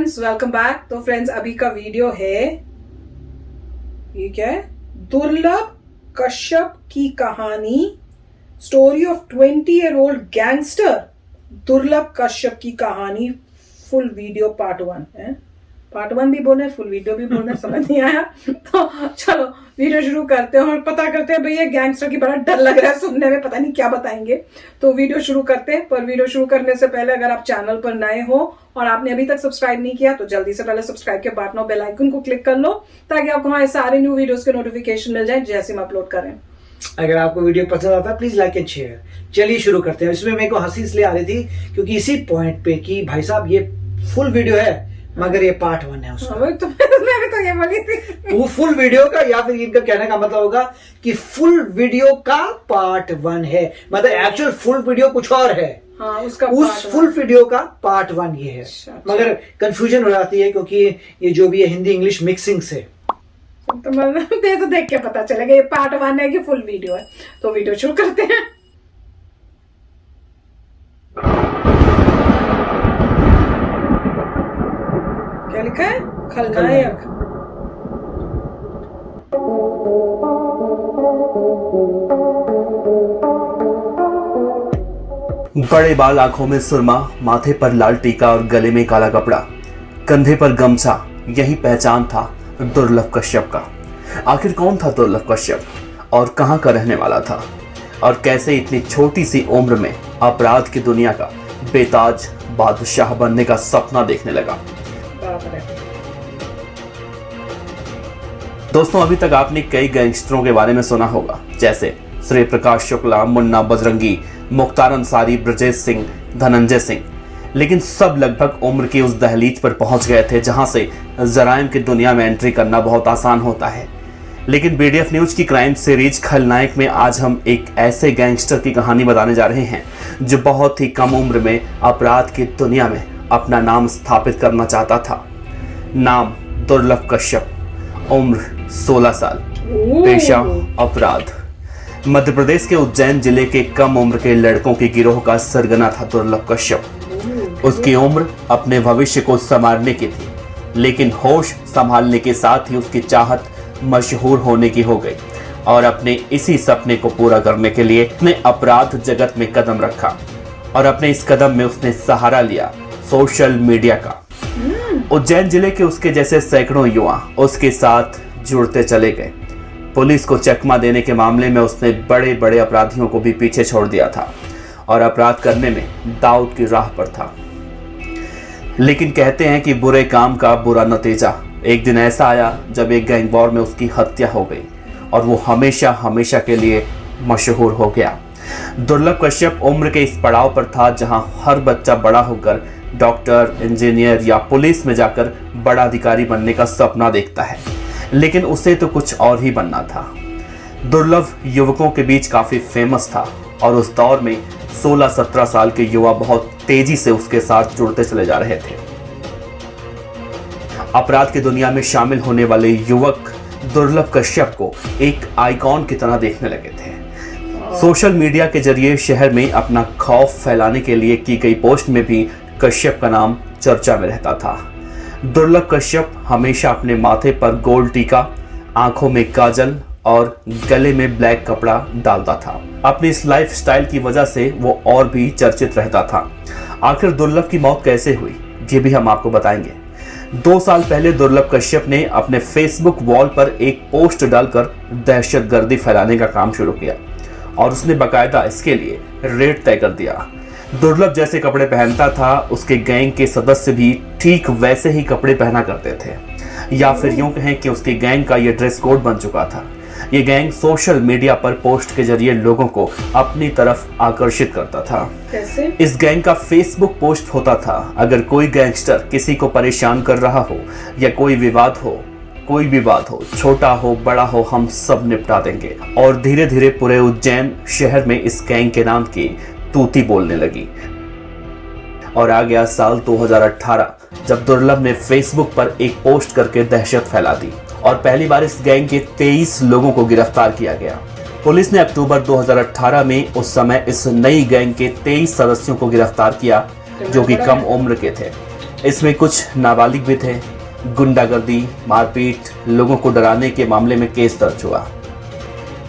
Friends, welcome back. तो friends, अभी का वीडियो है, ये क्या है, दुर्लभ कश्यप की कहानी, स्टोरी ऑफ 20-year-old गैंगस्टर दुर्लभ कश्यप की कहानी, फुल वीडियो पार्ट 1 है। पार्ट 1 भी बोलना है, फुल वीडियो भी बोलना है, समझ नहीं आया तो चलो वीडियो शुरू करते हैं और पता करते हैं। भैया गैंगस्टर की बड़ा डर लग रहा है सुनने में, पता नहीं क्या बताएंगे। तो वीडियो शुरू करते हैं, पर वीडियो शुरू करने से पहले अगर आप चैनल पर नए हो और आपने अभी तक सब्सक्राइब नहीं किया तो जल्दी से पहले सब्सक्राइब के बटन और बेल आइकन को क्लिक कर लो, ताकि आपको हमारे सारे न्यू वीडियोस के नोटिफिकेशन मिल जाए जैसे हम अपलोड करें। अगर आपको वीडियो पसंद आता है प्लीज लाइक एंड शेयर। चलिए शुरू करते हैं। इसमें मेरे को हंसी इसलिए आ रही थी क्योंकि इसी पॉइंट पे कि भाई साहब ये फुल वीडियो है मगर ये पार्ट 1 है उसका। तो मैं भी तो ये बोली थी वो फुल वीडियो का, या फिर इनका कहने का मतलब होगा कि फुल वीडियो का पार्ट 1 है, मतलब एक्चुअल फुल वीडियो कुछ और है। हाँ, उसका उस फुल वीडियो का पार्ट 1 ये है। अच्छा। मगर कंफ्यूजन हो जाती है क्योंकि ये जो भी है हिंदी इंग्लिश मिक्सिंग से। तो देख के पता चलेगा ये पार्ट 1 है कि फुल वीडियो है। तो वीडियो शुरू करते हैं। क्या लिखा है? खलनायक। बड़े बाल, आंखों में सुरमा, माथे पर लाल टीका और गले में काला कपड़ा, कंधे पर गमछा, यही पहचान था दुर्लभ कश्यप का। आखिर कौन था दुर्लभ कश्यप और कहां का रहने वाला था, और कैसे इतनी छोटी सी उम्र में अपराध की दुनिया का बेताज बादशाह बनने का सपना देखने लगा। दोस्तों, अभी तक आपने कई गैंगस्टरों के बारे में सुना होगा, जैसे श्री प्रकाश शुक्ला, मुन्ना बजरंगी, मुख्तार अंसारी, ब्रजेश सिंह, धनंजय सिंह। लेकिन सब लगभग उम्र की उस दहलीज पर पहुंच गए थे जहां से जराइम की दुनिया में एंट्री करना बहुत आसान होता है। लेकिन बीडीएफ न्यूज की क्राइम सीरीज खलनायक में आज हम एक ऐसे गैंगस्टर की कहानी बताने जा रहे हैं जो बहुत ही कम उम्र में अपराध की दुनिया में अपना नाम स्थापित करना चाहता था। नाम दुर्लभ कश्यप, उम्र 16 साल, पेशा अपराध। मध्य प्रदेश के उज्जैन जिले के कम उम्र के लड़कों के गिरोह का सरगना था दुर्लभ कश्यप। उसकी उम्र अपने भविष्य को संवारने की थी, लेकिन होश संभालने के साथ ही उसकी चाहत मशहूर होने की हो गई, और अपने इसी सपने को पूरा करने के लिए उसने अपराध जगत में कदम रखा, और अपने इस कदम में उसने सहारा लिया सोशल मीडिया का। उज्जैन जिले के उसके जैसे सैकड़ों युवा उसके साथ जुड़ते चले गए। पुलिस को चकमा देने के मामले में उसने बड़े बड़े अपराधियों को भी पीछे छोड़ दिया था और अपराध करने में दाऊद की राह पर था। लेकिन कहते हैं कि बुरे काम का बुरा नतीजा। एक दिन ऐसा आया जब एक गैंग वॉर में उसकी हत्या हो गई और वो हमेशा हमेशा के लिए मशहूर हो गया। दुर्लभ कश्यप उम्र के इस पड़ाव पर था जहां हर बच्चा बड़ा होकर डॉक्टर, इंजीनियर या पुलिस में जाकर बड़ा अधिकारी बनने का सपना देखता है, लेकिन उसे तो कुछ और ही बनना था। दुर्लभ युवकों के बीच काफी फेमस था और उस दौर में 16-17 साल के युवा बहुत तेजी से उसके साथ जुड़ते चले जा रहे थे। अपराध की दुनिया में शामिल होने वाले युवक दुर्लभ कश्यप को एक आइकॉन की तरह देखने लगे थे। सोशल मीडिया के जरिए शहर में अपना खौफ फैलाने के लिए की गई पोस्ट में भी कश्यप का नाम चर्चा में रहता था। दुर्लभ कश्यप हमेशा अपने माथे पर गोल्ड टीका, आंखों में काजल और गले में ब्लैक कपड़ा डालता था। अपनी इस लाइफ स्टाइल की वजह से वो और भी चर्चित रहता था। आखिर दुर्लभ की मौत कैसे हुई, ये भी हम आपको बताएंगे। 2 साल पहले दुर्लभ कश्यप ने अपने फेसबुक वॉल पर एक पोस्ट डालकर दहशतगर्दी फैलाने का काम शुरू किया, और उसने बाकायदा इसके लिए रेट तय कर दिया। दुर्लभ जैसे कपड़े पहनता था, उसके गैंग के सदस्य भी ठीक वैसे ही कपड़े पहना करते थे, या फिर यूं कहें कि उसकी गैंग का ये ड्रेस कोड बन चुका था। ये गैंग सोशल मीडिया पर पोस्ट के जरिए लोगों को अपनी तरफ आकर्षित करता था। कैसे? इस गैंग का फेसबुक पोस्ट होता था, अगर कोई गैंगस्टर किसी को परेशान कर रहा हो या कोई विवाद हो, कोई भी बात हो, छोटा हो बड़ा हो, हम सब निपटा देंगे। और धीरे धीरे पूरे उज्जैन शहर में इस गैंग के नाम की तूती बोलने लगी। और आ गया साल 2018, जब दुर्लभ ने फेसबुक पर एक पोस्ट करके दहशत फैला दी और पहली बार इस गैंग के 23 लोगों को गिरफ्तार किया गया। पुलिस ने अक्टूबर 2018 में उस समय इस नई गैंग के 23 सदस्यों को गिरफ्तार किया, जो कि कम उम्र के थे। इसमें कुछ नाबालिग भी थे। गुंडागर्दी, मारपीट, लोगों को डराने के मामले में केस दर्ज हुआ।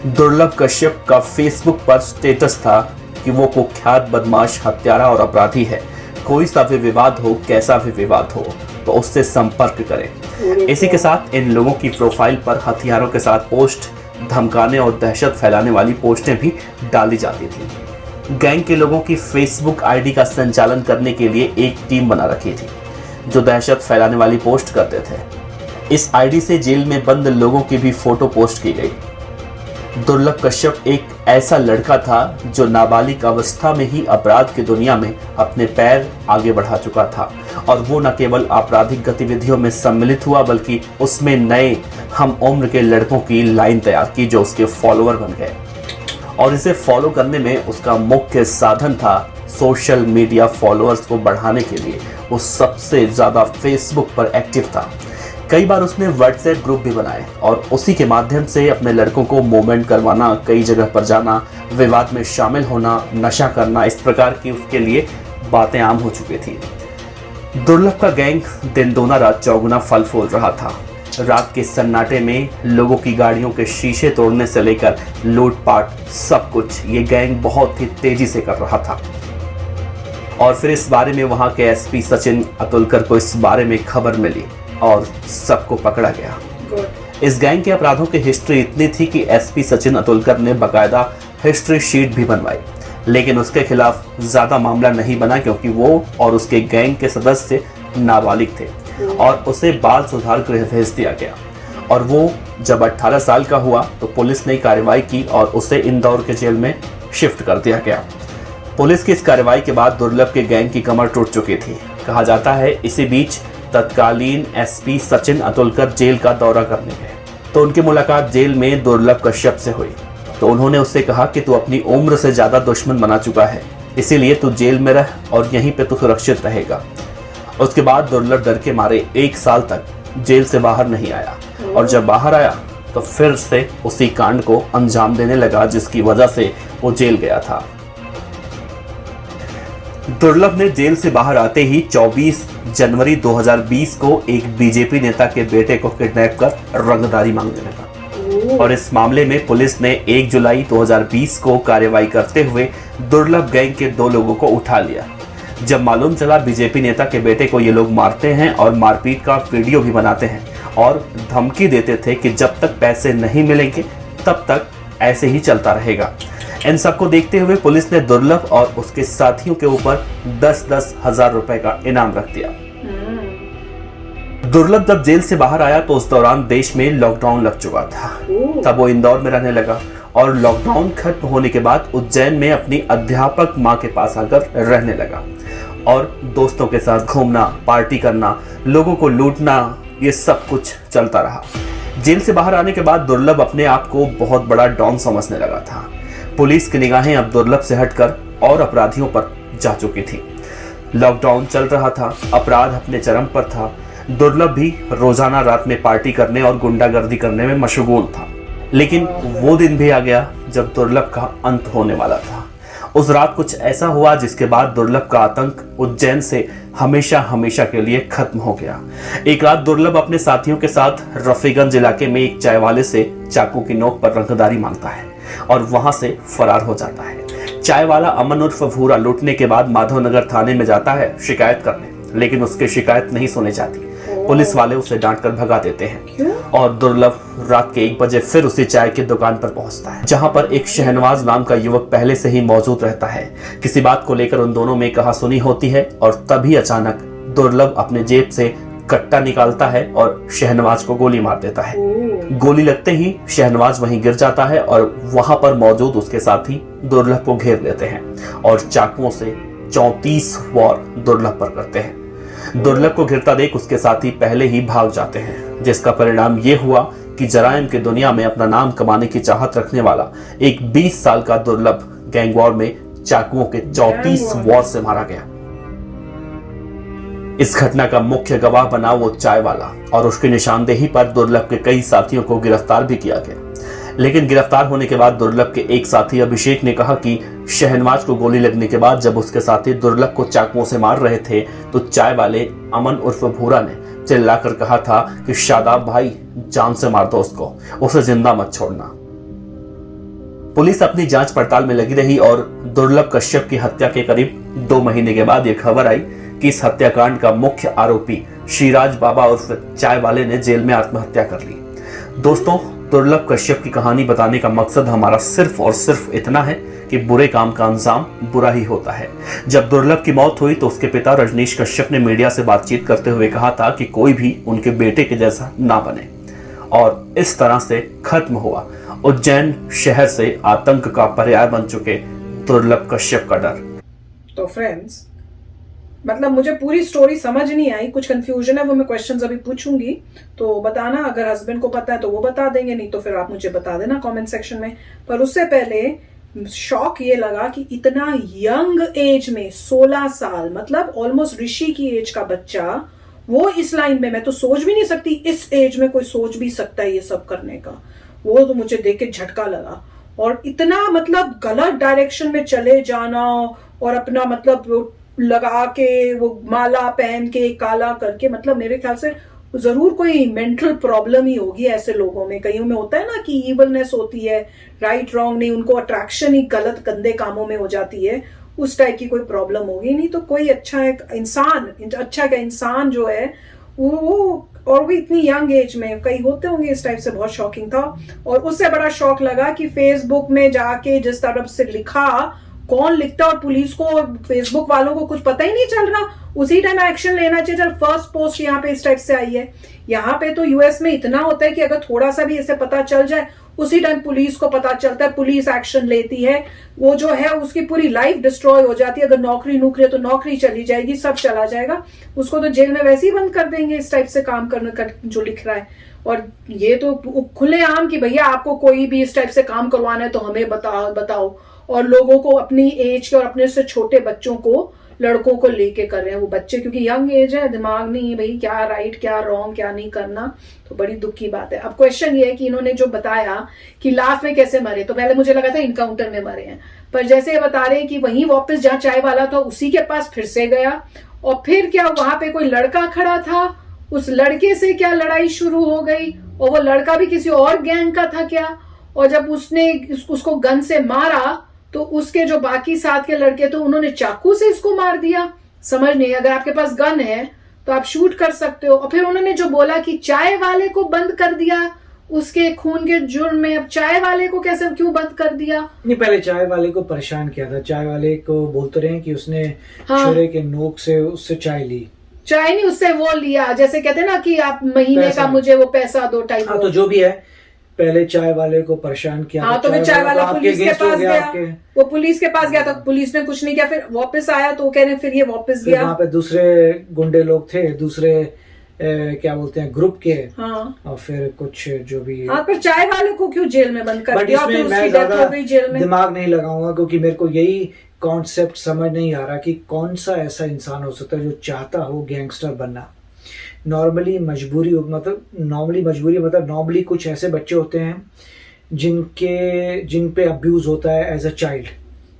दुर्लभ कश्यप का फेसबुक पर स्टेटस था कि वो कुख्यात बदमाश, हत्यारा और अपराधी है। कोई सा भी विवाद हो, कैसा भी विवाद हो, तो उससे संपर्क करें। इसी के साथ इन लोगों की प्रोफाइल पर हथियारों के साथ पोस्ट, धमकाने और दहशत फैलाने वाली पोस्टें भी डाली जाती थी। गैंग के लोगों की फेसबुक आईडी का संचालन करने के लिए एक टीम बना रखी थी जो दहशत फैलाने वाली पोस्ट करते थे। इस आईडी से जेल में बंद लोगों की भी फोटो पोस्ट की गई। दुर्लभ कश्यप एक ऐसा लड़का था जो नाबालिग अवस्था में ही अपराध की दुनिया में अपने पैर आगे बढ़ा चुका था, और वो न केवल आपराधिक गतिविधियों में सम्मिलित हुआ बल्कि उसमें नए हम उम्र के लड़कों की लाइन तैयार की जो उसके फॉलोअर बन गए। और इसे फॉलो करने में उसका मुख्य साधन था सोशल मीडिया। फॉलोअर्स को बढ़ाने के लिए वो सबसे ज्यादा फेसबुक पर एक्टिव था। कई बार उसने व्हाट्सएप ग्रुप भी बनाए और उसी के माध्यम से अपने लड़कों को मूवमेंट करवाना, कई जगह पर जाना, विवाद में शामिल होना, नशा करना, इस प्रकार की उसके लिए बातें आम हो चुकी थी। दुर्लभ का गैंग दिन दूना रात चौगुना फल फूल रहा था। रात के सन्नाटे में लोगों की गाड़ियों के शीशे तोड़ने से लेकर लूटपाट, सब कुछ ये गैंग बहुत ही तेजी से कर रहा था। और फिर इस बारे में वहां के एसपी सचिन अतुलकर को इस बारे में खबर मिली और सबको पकड़ा गया। इस गैंग के अपराधों की हिस्ट्री इतनी थी कि एसपी सचिन अतुलकर ने बकायदा हिस्ट्री शीट भी बनवाई, लेकिन उसके खिलाफ ज्यादा मामला नहीं बना क्योंकि वो और उसके गैंग के सदस्य नाबालिग थे और उसे बाल सुधार गृह भेज दिया गया। और वो जब 18 साल का हुआ तो पुलिस ने कार्रवाई की और उसे इंदौर के जेल में शिफ्ट कर दिया गया। पुलिस की इस कार्रवाई के बाद दुर्लभ के गैंग की कमर टूट चुकी थी। कहा जाता है इसी बीच तत्कालीन एसपी सचिन अतुलकर जेल का दौरा करने गए तो उनकी मुलाकात जेल में दुर्लभ कश्यप से हुई। तो उन्होंने उससे कहा कि तू अपनी उम्र से ज्यादा दुश्मन बना चुका है, इसीलिए तू जेल में रह और यहीं पे तू सुरक्षित रहेगा। उसके बाद दुर्लभ डर के मारे 1 साल तक जेल से बाहर नहीं आया और जब बाहर आया तो फिर से उसी कांड को अंजाम देने लगा जिसकी वजह से वो जेल गया था। दुर्लभ ने जेल से बाहर आते ही 24 जनवरी 2020 को एक बीजेपी नेता के बेटे को किडनैप कर रंगदारी मांगने लगा और इस मामले में पुलिस ने 1 जुलाई 2020 को कार्रवाई करते हुए दुर्लभ गैंग के 2 लोगों को उठा लिया। जब मालूम चला बीजेपी नेता के बेटे को ये लोग मारते हैं और मारपीट का वीडियो भी बनाते हैं और धमकी देते थे कि जब तक पैसे नहीं मिलेंगे तब तक ऐसे ही चलता रहेगा। इन सबको देखते हुए पुलिस ने दुर्लभ और उसके साथियों के ऊपर 10-10 हजार रुपए का इनाम रख दिया। दुर्लभ जब जेल से बाहर आया तो उस दौरान देश में लॉकडाउन लग चुका था। तब वो इंदौर में रहने लगा और लॉकडाउन खत्म होने के बाद उज्जैन में अपनी अध्यापक माँ के पास आकर रहने लगा और दोस्तों के साथ घूमना, पार्टी करना, लोगों को लूटना, ये सब कुछ चलता रहा। जेल से बाहर आने के बाद दुर्लभ अपने आप को बहुत बड़ा डॉन समझने लगा था। पुलिस की निगाहें अब दुर्लभ से हटकर और अपराधियों पर जा चुकी थी। लॉकडाउन चल रहा था, अपराध अपने चरम पर था। दुर्लभ भी रोजाना रात में पार्टी करने और गुंडागर्दी करने में मशगूल था। लेकिन वो दिन भी आ गया जब दुर्लभ का अंत होने वाला था। उस रात कुछ ऐसा हुआ जिसके बाद दुर्लभ का आतंक उज्जैन से हमेशा हमेशा के लिए खत्म हो गया। एक रात दुर्लभ अपने साथियों के साथ रफीगंज इलाके में एक चाय वाले से चाकू की नोक पर रंगदारी मांगता है और वहां से फरार हो जाता है। चाय वाला अमन उर्फ भूरा लूटने के बाद माधवनगर थाने में जाता है शिकायत करने, लेकिन उसकी शिकायत नहीं सुनी जाती। पुलिस वाले उसे डांट कर भगा देते हैं और दुर्लभ रात के 1 बजे फिर उसी चाय की दुकान पर पहुंचता है जहां पर एक शहनवाज नाम का युवक पहले से ही मौजूद रहता है। किसी बात को लेकर उन दोनों में कहासुनी होती है और तभी अचानक दुर्लभ अपने जेब से कट्टा निकालता है और शहनवाज को गोली मार देता है। गोली लगते ही शहनवाज वहीं गिर जाता है और वहां पर मौजूद उसके साथी दुर्लभ को घेर लेते हैं और चाकुओं से 34 वार दुर्लभ पर करते हैं। दुर्लभ को गिरता देख उसके साथी पहले ही भाग जाते हैं, जिसका परिणाम ये हुआ कि जराइम की दुनिया में अपना नाम कमाने की चाहत रखने वाला एक 20 साल का दुर्लभ गैंग वॉर में चाकुओं के 34 वार से मारा गया। इस घटना का मुख्य गवाह बना वो चाय वाला और उसकी निशानदेही पर दुर्लभ के कई साथियों को गिरफ्तार भी किया गया। लेकिन गिरफ्तार होने के बाद दुर्लभ के एक साथी अभिषेक ने कहा कि शहनवाज को गोली लगने के बाद जब उसके साथी दुर्लभ को चाकुओं से मार रहे थे तो चाय वाले अमन उर्फ भूरा ने चिल्लाकर कहा था कि शादाब भाई जान से मार दो उसको, उसे जिंदा मत छोड़ना। पुलिस अपनी जांच पड़ताल में लगी रही और दुर्लभ कश्यप की हत्या के करीब 2 महीने के बाद यह खबर आई कि इस हत्याकांड का मुख्य आरोपी श्रीराज बाबा उर्फ चाय वाले ने जेल में आत्महत्या कर ली। दोस्तों, दुर्लभ कश्यप की कहानी बताने का मकसद हमारा सिर्फ और सिर्फ इतना है कि बुरे काम का अंजाम बुरा ही होता है। जब दुर्लभ की मौत हुई तो उसके पिता रजनीश कश्यप ने मीडिया से बातचीत करते हुए कहा था कि कोई भी उनके बेटे के जैसा ना बने, और इस तरह से खत्म हुआ उज्जैन शहर से आतंक का पर्याय बन चुके दुर्लभ कश्यप का डर। तो फ्रेंड्स, मतलब मुझे पूरी स्टोरी समझ नहीं आई, कुछ कंफ्यूजन है, वो मैं क्वेश्चंस अभी पूछूंगी तो बताना। अगर हस्बैंड को पता है तो वो बता देंगे, नहीं तो फिर आप मुझे बता देना कमेंट सेक्शन में। पर उससे पहले शॉक ये लगा कि इतना यंग एज में 16 साल, मतलब ऑलमोस्ट ऋषि की एज का बच्चा, वो इस लाइन में, मैं तो सोच भी नहीं सकती इस एज में कोई सोच भी सकता है ये सब करने का। वो तो मुझे देख के झटका लगा। और इतना मतलब गलत डायरेक्शन में चले जाना और अपना मतलब लगा के वो माला पहन के काला करके, मतलब मेरे ख्याल से जरूर कोई मेंटल प्रॉब्लम ही होगी ऐसे लोगों में। कईयों में होता है ना कि इवलनेस होती है, राइट रॉन्ग नहीं, उनको अट्रैक्शन ही गलत गंदे कामों में हो जाती है, उस टाइप की कोई प्रॉब्लम होगी। नहीं तो कोई अच्छा एक इंसान, अच्छा का इंसान जो है वो, और भी इतनी यंग एज में, कई होते होंगे इस टाइप से। बहुत शॉकिंग था। और उससे बड़ा शॉक लगा कि फेसबुक में जाके जिस तरफ से लिखा, कौन लिखता, और पुलिस को फेसबुक वालों को कुछ पता ही नहीं चल रहा, उसी टाइम एक्शन लेना चाहिए जब फर्स्ट पोस्ट यहाँ पे इस टाइप से आई है। यहाँ पे तो यूएस में इतना होता है कि अगर थोड़ा सा भी इसे पता चल जाए उसी टाइम पुलिस को पता चलता है, पुलिस एक्शन लेती है। वो जो है उसकी पूरी लाइफ डिस्ट्रॉय हो जाती है। अगर नौकरी है तो नौकरी चली जाएगी, सब चला जाएगा, उसको तो जेल में वैसे ही बंद कर देंगे इस टाइप से काम करने का जो लिख रहा है। और ये तो खुलेआम कि भैया आपको कोई भी इस टाइप से काम करवाना है तो हमें बताओ। और लोगों को अपनी एज के और अपने से छोटे बच्चों को, लड़कों को लेके कर रहे हैं। वो बच्चे क्योंकि यंग एज है, दिमाग नहीं है भाई क्या राइट क्या रॉन्ग क्या नहीं करना, तो बड़ी दुख की बात है। अब क्वेश्चन ये है कि इन्होंने जो बताया कि लास्ट में कैसे मरे, तो पहले मुझे लगा था इनकाउंटर में मरे हैं, पर जैसे ये बता रहे हैं कि वहीं वापस जहां चाय वाला था उसी के पास फिर से गया, और फिर क्या वहां पे कोई लड़का खड़ा था, उस लड़के से क्या लड़ाई शुरू हो गई, और वो लड़का भी किसी और गैंग का था क्या, और जब उसने उसको गन से मारा तो उसके जो बाकी साथ के लड़के थे उन्होंने चाकू से इसको मार दिया। समझ नहीं, अगर आपके पास गन है तो आप शूट कर सकते हो। और फिर उन्होंने जो बोला कि चाय वाले को बंद कर दिया उसके खून के जुर्म में, अब चाय वाले को कैसे क्यों बंद कर दिया? नहीं, पहले चाय वाले को परेशान किया था। चाय वाले को बोलते रहे कि उसने छुरे के नोक से उससे चाय ली, चाय नहीं उससे वो लिया, जैसे कहते हैं ना कि आप महीने का मुझे वो पैसा दो टाइप। हाँ, तो जो भी है, पहले चाय वाले को परेशान किया। हाँ, तो फिर चाय वाला पुलिस के पास गया, वो पुलिस के पास गया था, पुलिस ने कुछ नहीं किया, फिर वापस आया तो कह रहे फिर ये वापस गया। वहाँ पे दूसरे गुंडे लोग थे, दूसरे क्या बोलते हैं ग्रुप के। हाँ, और फिर कुछ जो भी। हाँ, पर चाय वाले को क्यों जेल में बंद कर दिया? इसमें मैं ज्यादा दिमाग नहीं लगाऊंगा क्योंकि मेरे को यही कॉन्सेप्ट समझ नहीं आ रहा कि कौन सा ऐसा इंसान हो सकता है जो चाहता हो गैंगस्टर बनना। नॉर्मली मजबूरी मतलब नॉर्मली कुछ ऐसे बच्चे होते हैं जिन पे अब्यूज होता है एज अ चाइल्ड,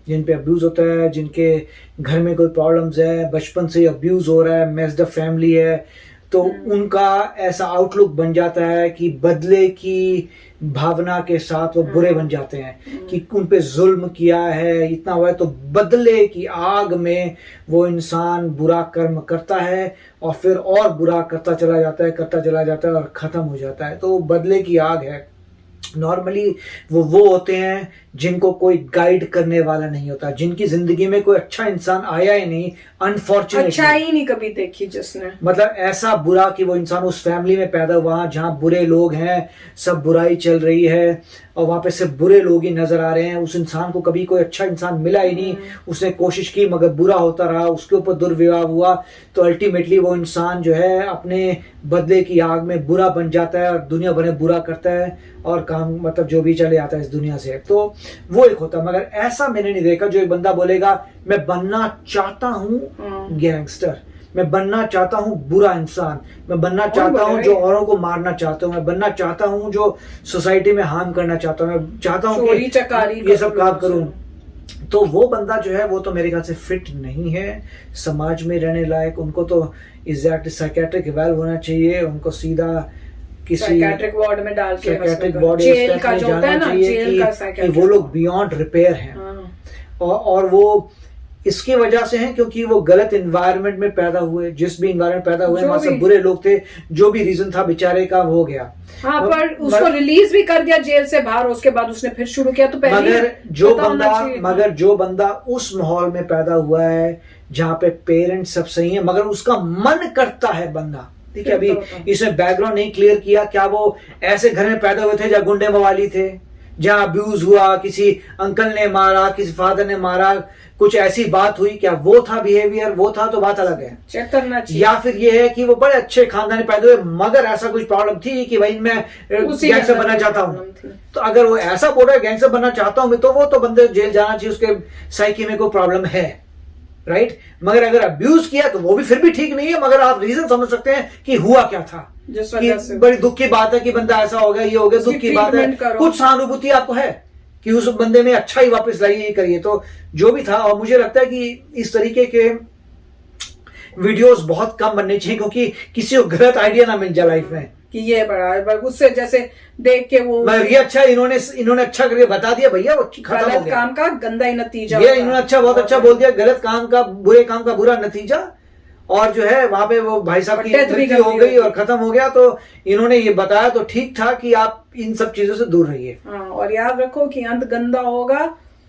जिनके घर में कोई प्रॉब्लम्स है, बचपन से अब्यूज हो रहा है, मेस्ड अप फैमिली है, तो उनका ऐसा आउटलुक बन जाता है कि बदले की भावना के साथ वो बुरे बन जाते हैं कि उन पे जुल्म किया है, इतना हुआ है, तो बदले की आग में वो इंसान बुरा कर्म करता है और फिर और बुरा करता चला जाता है और खत्म हो जाता है। तो बदले की आग है। नॉर्मली वो होते हैं जिनको कोई गाइड करने वाला नहीं होता, जिनकी जिंदगी में कोई अच्छा इंसान आया ही नहीं, अनफॉर्चुनेटली अच्छा ही नहीं कभी देखी जिसने, मतलब ऐसा बुरा कि वो इंसान उस फैमिली में पैदा हुआ जहां बुरे लोग हैं, सब बुराई चल रही है और वहां पे सिर्फ बुरे लोग ही नजर आ रहे हैं। उस इंसान को कभी कोई अच्छा इंसान मिला ही नहीं, उसने कोशिश की मगर बुरा होता रहा, उसके ऊपर दुर्व्यवहार हुआ, तो अल्टीमेटली वो इंसान जो है अपने बदले की आग में बुरा बन जाता है और दुनिया भर में बुरा करता है और काम मतलब जो भी चले आता है इस दुनिया से। तो वो एक होता है, मगर ऐसा मैंने नहीं देखा जो एक बंदा बोलेगा मैं बनना चाहता हूँ गैंगस्टर, मैं बनना चाहता हूँ बुरा इंसान, मैं बनना चाहता हूँ जो औरों को मारना चाहता हूँ, मैं बनना चाहता हूँ जो सोसाइटी में हार्म करना चाहता हूँ, मैं चाहता हूँ कि ये सब काम करूँ, तो वो बंदा जो है वो तो मेरे ख्याल से फिट नहीं है समाज में रहने लायक। उनको तो एग्जैक्ट साइकेट्रिक इवैल होना चाहिए, उनको सीधा किसी साइकेट्रिक वार्ड में डाल के साइकेट्रिक वार्ड जेल का जो होता है ना, जेल का कि वो लोग बियॉन्ड रिपेयर हैं। और वो इसकी वजह से हैं क्योंकि वो गलत एनवायरनमेंट में पैदा हुए, जिस भी एनवायरनमेंट पैदा हुए वहां सब बुरे लोग थे, जो भी रीजन था बेचारे का हो गया। हाँ, पर उसको रिलीज भी कर दिया जेल से बाहर, उसके बाद उसने फिर शुरू किया। तो मगर जो बंदा उस माहौल में पैदा हुआ है जहाँ पे पेरेंट्स सब सही है, मगर उसका मन करता है बंदा, ठीक है, अभी इसमें बैकग्राउंड नहीं क्लियर किया, क्या वो ऐसे घर में पैदा हुए थे जहाँ गुंडे मवाली थे, जहाँ अब्यूज हुआ, किसी अंकल ने मारा, किसी फादर ने मारा, कुछ ऐसी बात हुई, क्या वो था बिहेवियर, वो था तो बात अलग है, चेक करना चाहिए। या फिर ये है कि वो बड़े अच्छे खानदान में पैदा हुए मगर ऐसा कुछ प्रॉब्लम थी कि भाई मैं गैंगस्टर बनना चाहता हूँ, तो अगर वो ऐसा बोल रहा है गैंगस्टर बनना चाहता हूँ तो वो तो बंदे जेल जाना चाहिए, उसके साइकी में कोई प्रॉब्लम है, राइट। मगर अगर अब्यूज किया तो वो भी फिर भी ठीक नहीं है, मगर आप रीजन समझ सकते हैं कि हुआ क्या था, कि बड़ी दुख की बात है कि बंदा ऐसा हो गया, ये हो गया, दुख की बात है, कुछ सहानुभूति आपको है कि उस बंदे ने अच्छा ही वापस लाइए, ये करिए, तो जो भी था। और मुझे लगता है कि इस तरीके के वीडियोस बहुत कम बनने चाहिए क्योंकि किसी को गलत आइडिया ना मिल जाए लाइफ में कि ये बड़ा है, उससे जैसे देख के वो ये अच्छा, इन्होंने अच्छा करके बता दिया भैया, वो खत्म हो गया, काम का गंदा ही नतीजा, ये इन्होंने अच्छा बहुत अच्छा बोल दिया, गलत काम का, बुरे काम का बुरा नतीजा, और जो है वहां पे वो भाई साहब की मृत्यु हो गई और खत्म हो गया। तो इन्होंने ये बताया तो ठीक था कि आप इन सब चीजों से दूर रहिए। और याद रखो कि अंत गंदा होगा,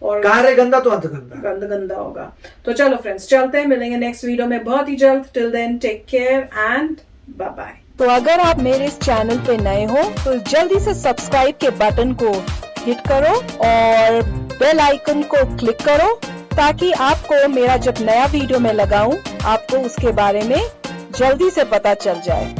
और कार्य गंदा तो अंत गंदा होगा। तो चलो फ्रेंड्स, चलते हैं, मिलेंगे नेक्स्ट वीडियो में बहुत ही जल्द। Till then take care and bye bye. तो अगर आप मेरे इस चैनल पे नए हो तो जल्दी से सब्सक्राइब के बटन को हिट करो और बेल आइकन को क्लिक करो ताकि आपको मेरा जब नया वीडियो मैं लगाऊं आपको उसके बारे में जल्दी से पता चल जाए।